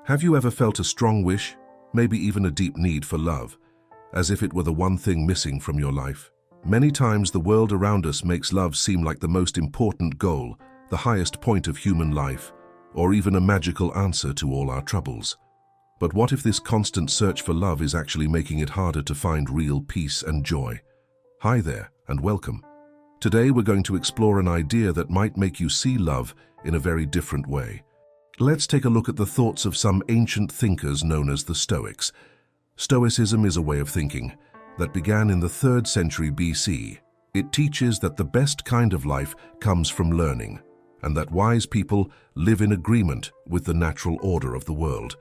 Have you ever felt a strong wish, maybe even a deep need for love, as if it were the one thing missing from your life? Many times the world around us makes love seem like the most important goal, the highest point of human life, or even a magical answer to all our troubles. But what if this constant search for love is actually making it harder to find real peace and joy? Hi there, and welcome. Today we're going to explore an idea that might make you see love in a very different way. Let's take a look at the thoughts of some ancient thinkers known as the Stoics. Stoicism is a way of thinking that began in the 3rd century BC. It teaches that the best kind of life comes from learning, and that wise people live in agreement with the natural order of the world.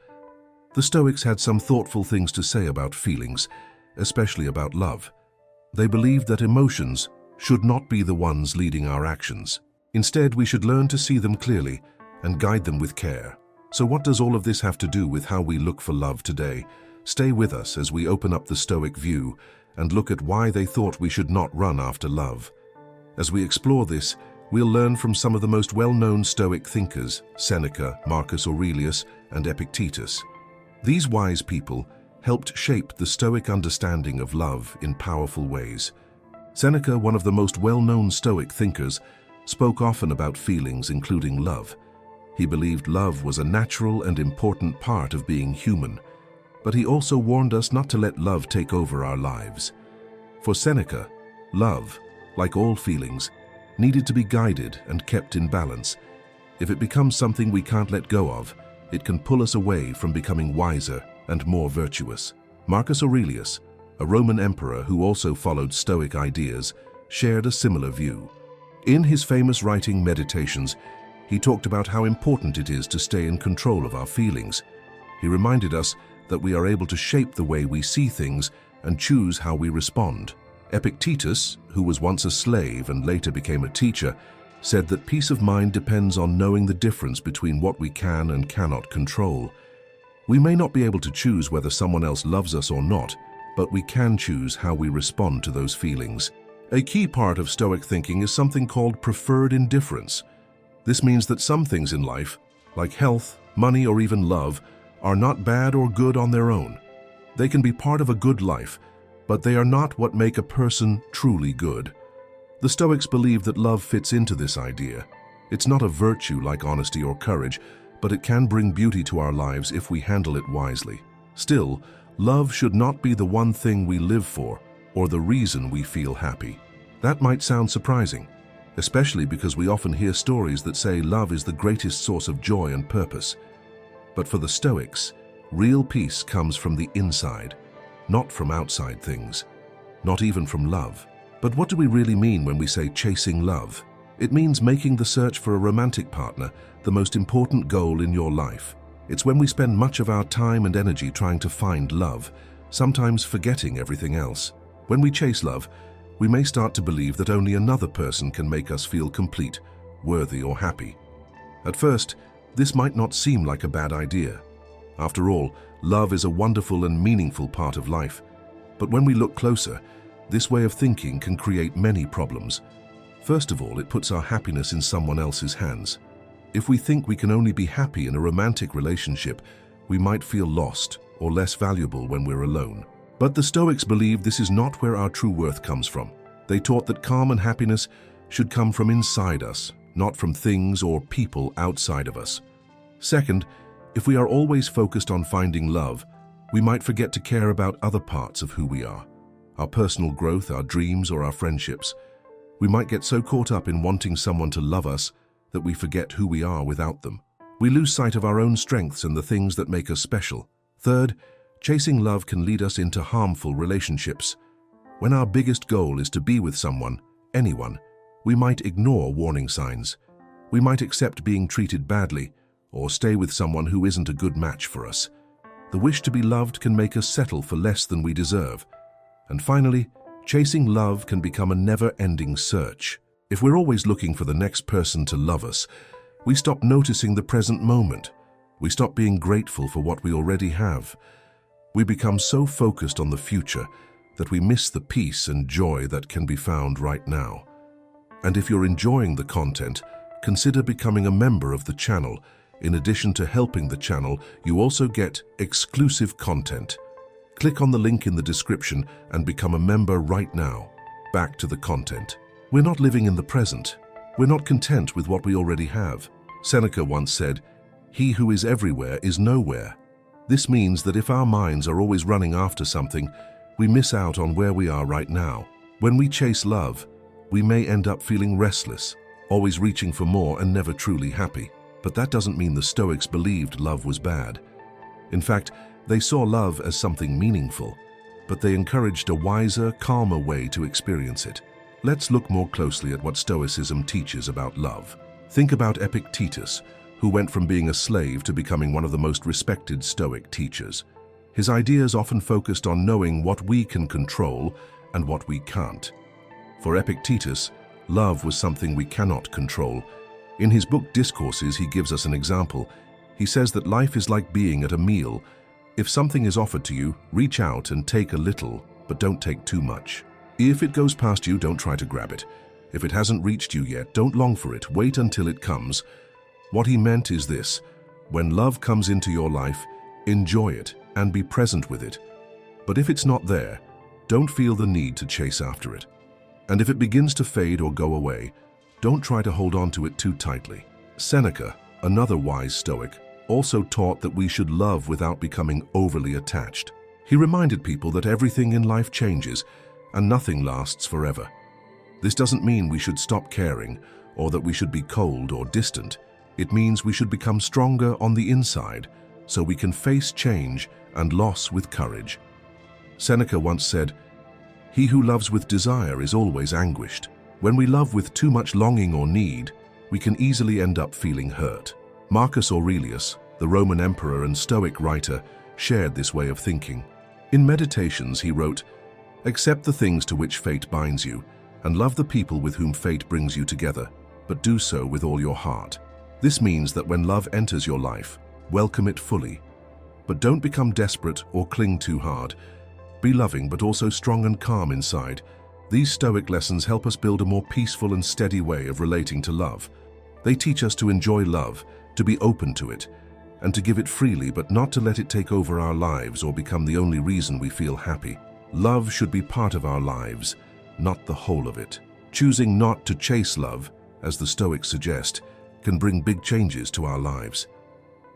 The Stoics had some thoughtful things to say about feelings, especially about love. They believed that emotions should not be the ones leading our actions. Instead, we should learn to see them clearly and guide them with care. So what does all of this have to do with how we look for love today? Stay with us as we open up the Stoic view and look at why they thought we should not run after love. As we explore this, we'll learn from some of the most well-known Stoic thinkers, Seneca, Marcus Aurelius, and Epictetus. These wise people helped shape the Stoic understanding of love in powerful ways. Seneca, one of the most well-known Stoic thinkers, spoke often about feelings, including love. He believed love was a natural and important part of being human, but he also warned us not to let love take over our lives. For Seneca, love, like all feelings, needed to be guided and kept in balance. If it becomes something we can't let go of, it can pull us away from becoming wiser and more virtuous. Marcus Aurelius, a Roman emperor who also followed Stoic ideas, shared a similar view. In his famous writing Meditations, he talked about how important it is to stay in control of our feelings. He reminded us that we are able to shape the way we see things and choose how we respond. Epictetus, who was once a slave and later became a teacher, said that peace of mind depends on knowing the difference between what we can and cannot control. We may not be able to choose whether someone else loves us or not, but we can choose how we respond to those feelings. A key part of Stoic thinking is something called preferred indifference. This means that some things in life, like health, money, or even love, are not bad or good on their own. They can be part of a good life, but they are not what make a person truly good. The Stoics believe that love fits into this idea. It's not a virtue like honesty or courage, but it can bring beauty to our lives if we handle it wisely. Still, love should not be the one thing we live for or the reason we feel happy. That might sound surprising, especially because we often hear stories that say love is the greatest source of joy and purpose. But for the Stoics, real peace comes from the inside, not from outside things, not even from love. But what do we really mean when we say chasing love? It means making the search for a romantic partner the most important goal in your life. It's when we spend much of our time and energy trying to find love, sometimes forgetting everything else. When we chase love, we may start to believe that only another person can make us feel complete, worthy, or happy. At first, this might not seem like a bad idea. After all, love is a wonderful and meaningful part of life. But when we look closer, this way of thinking can create many problems. First of all, it puts our happiness in someone else's hands. If we think we can only be happy in a romantic relationship, we might feel lost or less valuable when we're alone. But the Stoics believed this is not where our true worth comes from. They taught that calm and happiness should come from inside us, not from things or people outside of us. Second, if we are always focused on finding love, we might forget to care about other parts of who we are, our personal growth, our dreams, or our friendships. We might get so caught up in wanting someone to love us that we forget who we are without them. We lose sight of our own strengths and the things that make us special. Third, chasing love can lead us into harmful relationships. When our biggest goal is to be with someone, anyone, we might ignore warning signs. We might accept being treated badly or stay with someone who isn't a good match for us. The wish to be loved can make us settle for less than we deserve. And finally, chasing love can become a never-ending search. If we're always looking for the next person to love us, we stop noticing the present moment. We stop being grateful for what we already have. We become so focused on the future that we miss the peace and joy that can be found right now. And if you're enjoying the content, consider becoming a member of the channel. In addition to helping the channel, you also get exclusive content. Click on the link in the description and become a member right now. Back to the content. We're not living in the present. We're not content with what we already have. Seneca once said, "He who is everywhere is nowhere." This means that if our minds are always running after something, we miss out on where we are right now. When we chase love, we may end up feeling restless, always reaching for more and never truly happy. But that doesn't mean the Stoics believed love was bad. In fact, they saw love as something meaningful, but they encouraged a wiser, calmer way to experience it. Let's look more closely at what Stoicism teaches about love. Think about Epictetus, who went from being a slave to becoming one of the most respected Stoic teachers. His ideas often focused on knowing what we can control and what we can't. For Epictetus, love was something we cannot control. In his book Discourses, he gives us an example. He says that life is like being at a meal. If something is offered to you, reach out and take a little, but don't take too much. If it goes past you, don't try to grab it. If it hasn't reached you yet, don't long for it. Wait until it comes. What he meant is this: when love comes into your life, enjoy it and be present with it. But if it's not there, don't feel the need to chase after it. And if it begins to fade or go away, don't try to hold on to it too tightly. Seneca, another wise Stoic, also taught that we should love without becoming overly attached. He reminded people that everything in life changes and nothing lasts forever. This doesn't mean we should stop caring or that we should be cold or distant. It means we should become stronger on the inside so we can face change and loss with courage. Seneca once said, "He who loves with desire is always anguished." When we love with too much longing or need, we can easily end up feeling hurt. Marcus Aurelius, the Roman emperor and Stoic writer, shared this way of thinking. In Meditations, he wrote, "Accept the things to which fate binds you, and love the people with whom fate brings you together, but do so with all your heart." This means that when love enters your life, welcome it fully. But don't become desperate or cling too hard. Be loving but also strong and calm inside. These Stoic lessons help us build a more peaceful and steady way of relating to love. They teach us to enjoy love, to be open to it, and to give it freely, but not to let it take over our lives or become the only reason we feel happy. Love should be part of our lives, not the whole of it. Choosing not to chase love, as the Stoics suggest, can bring big changes to our lives.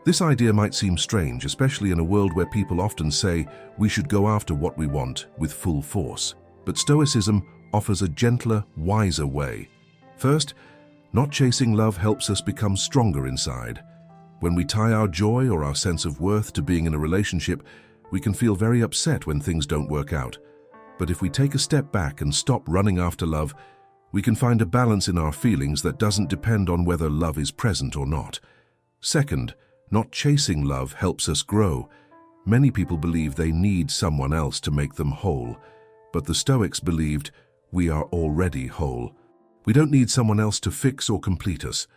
This idea might seem strange, especially in a world where people often say we should go after what we want with full force. But Stoicism offers a gentler, wiser way. First, not chasing love helps us become stronger inside. When we tie our joy or our sense of worth to being in a relationship, we can feel very upset when things don't work out. But if we take a step back and stop running after love, we can find a balance in our feelings that doesn't depend on whether love is present or not. Second, not chasing love helps us grow. Many people believe they need someone else to make them whole, but the Stoics believed we are already whole. We don't need someone else to fix or complete us.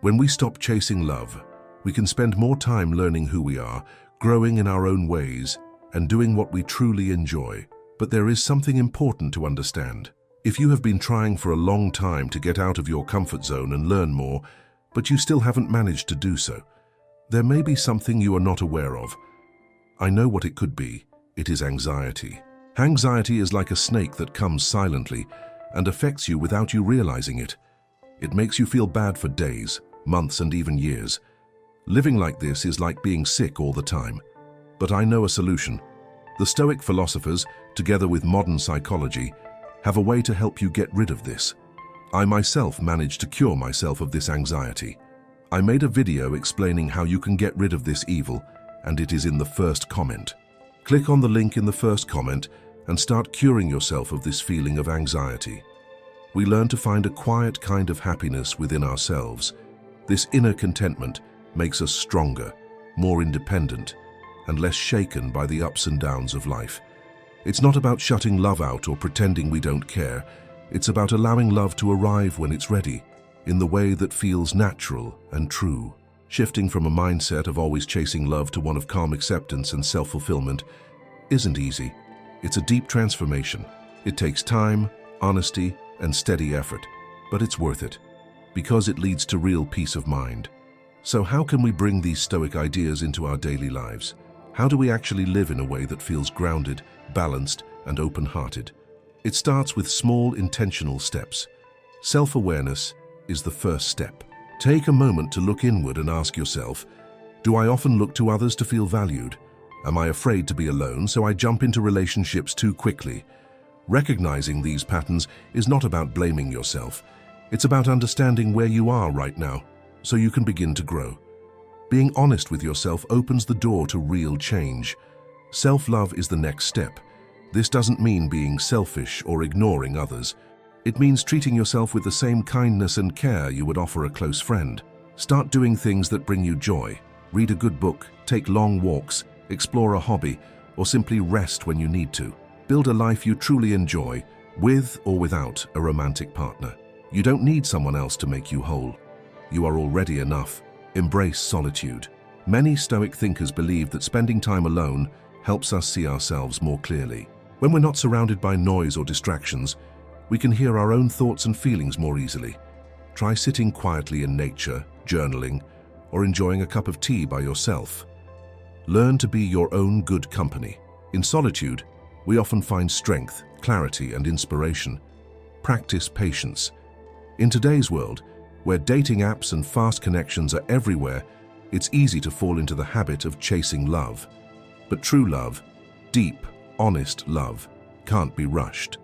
When we stop chasing love, we can spend more time learning who we are, growing in our own ways, and doing what we truly enjoy. But there is something important to understand. If you have been trying for a long time to get out of your comfort zone and learn more, but you still haven't managed to do so, there may be something you are not aware of. I know what it could be. It is anxiety. Anxiety is like a snake that comes silently and affects you without you realizing it. It makes you feel bad for days, months, and even years. Living like this is like being sick all the time. But I know a solution. The Stoic philosophers, together with modern psychology, have a way to help you get rid of this. I myself managed to cure myself of this anxiety. I made a video explaining how you can get rid of this evil, and it is in the first comment. Click on the link in the first comment and start curing yourself of this feeling of anxiety. We learn to find a quiet kind of happiness within ourselves. This inner contentment makes us stronger, more independent, and less shaken by the ups and downs of life. It's not about shutting love out or pretending we don't care. It's about allowing love to arrive when it's ready, in the way that feels natural and true. Shifting from a mindset of always chasing love to one of calm acceptance and self-fulfillment isn't easy. It's a deep transformation. It takes time, honesty, and steady effort, but it's worth it, because it leads to real peace of mind. So how can we bring these Stoic ideas into our daily lives? How do we actually live in a way that feels grounded, balanced, and open-hearted? It starts with small, intentional steps. Self-awareness is the first step. Take a moment to look inward and ask yourself, do I often look to others to feel valued? Am I afraid to be alone, so I jump into relationships too quickly? Recognizing these patterns is not about blaming yourself. It's about understanding where you are right now, so you can begin to grow. Being honest with yourself opens the door to real change. Self-love is the next step. This doesn't mean being selfish or ignoring others. It means treating yourself with the same kindness and care you would offer a close friend. Start doing things that bring you joy. Read a good book, take long walks, explore a hobby, or simply rest when you need to. Build a life you truly enjoy, with or without a romantic partner. You don't need someone else to make you whole. You are already enough. Embrace solitude. Many Stoic thinkers believe that spending time alone helps us see ourselves more clearly. When we're not surrounded by noise or distractions, we can hear our own thoughts and feelings more easily. Try sitting quietly in nature, journaling, or enjoying a cup of tea by yourself. Learn to be your own good company. In solitude, we often find strength, clarity, and inspiration. Practice patience. In today's world, where dating apps and fast connections are everywhere, it's easy to fall into the habit of chasing love. But true love, deep, honest love, can't be rushed.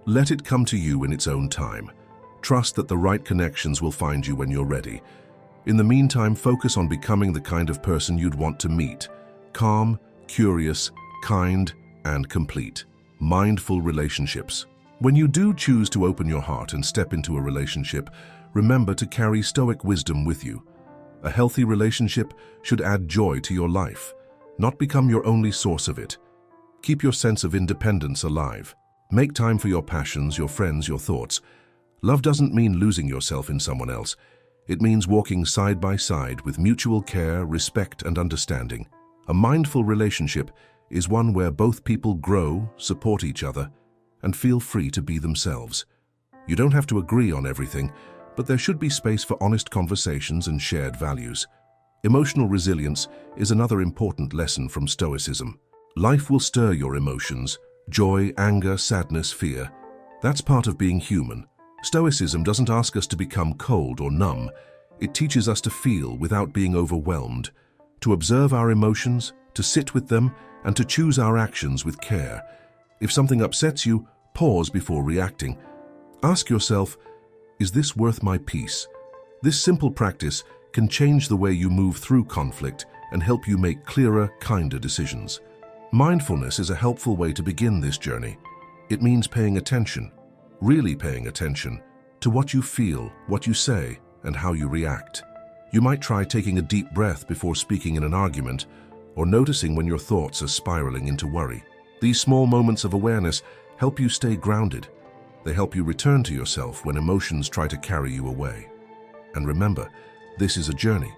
Let it come to you in its own time. Trust that the right connections will find you when you're ready. In the meantime, focus on becoming the kind of person you'd want to meet. Calm, curious, kind, and complete. Mindful relationships. When you do choose to open your heart and step into a relationship, remember to carry Stoic wisdom with you. A healthy relationship should add joy to your life, not become your only source of it. Keep your sense of independence alive. Make time for your passions, your friends, your thoughts. Love doesn't mean losing yourself in someone else. It means walking side by side with mutual care, respect, and understanding. A mindful relationship is one where both people grow, support each other, and feel free to be themselves. You don't have to agree on everything, but there should be space for honest conversations and shared values. Emotional resilience is another important lesson from Stoicism. Life will stir your emotions, joy, anger, sadness, fear. That's part of being human. Stoicism doesn't ask us to become cold or numb. It teaches us to feel without being overwhelmed, to observe our emotions, to sit with them, and to choose our actions with care. If something upsets you, pause before reacting. Ask yourself, is this worth my peace? This simple practice can change the way you move through conflict and help you make clearer, kinder decisions. Mindfulness is a helpful way to begin this journey. It means paying attention, really paying attention, to what you feel, what you say, and how you react. You might try taking a deep breath before speaking in an argument, or noticing when your thoughts are spiraling into worry. These small moments of awareness help you stay grounded. They help you return to yourself when emotions try to carry you away. And remember, this is a journey.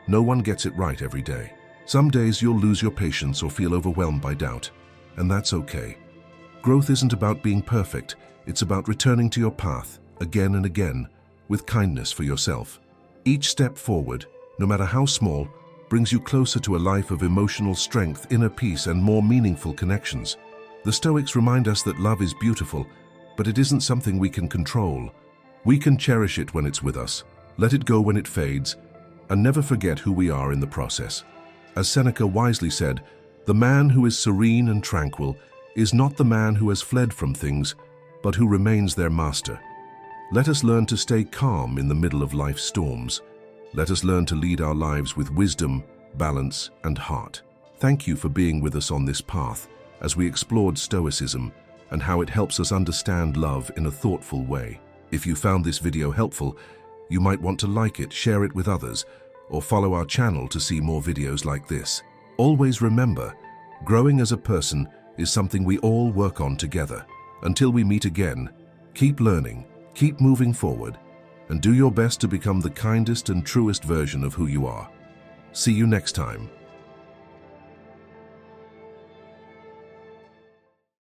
No one gets it right every day. Some days you'll lose your patience or feel overwhelmed by doubt, and that's okay. Growth isn't about being perfect. It's about returning to your path again and again with kindness for yourself. Each step forward, no matter how small, brings you closer to a life of emotional strength, inner peace, and more meaningful connections. The Stoics remind us that love is beautiful, but it isn't something we can control. We can cherish it when it's with us, let it go when it fades, and never forget who we are in the process. As Seneca wisely said, the man who is serene and tranquil is not the man who has fled from things, but who remains their master. Let us learn to stay calm in the middle of life's storms. Let us learn to lead our lives with wisdom, balance, and heart. Thank you for being with us on this path as we explored Stoicism and how it helps us understand love in a thoughtful way. If you found this video helpful, you might want to like it, share it with others, or follow our channel to see more videos like this. Always remember, growing as a person is something we all work on together. Until we meet again, keep learning, keep moving forward, and do your best to become the kindest and truest version of who you are. See you next time.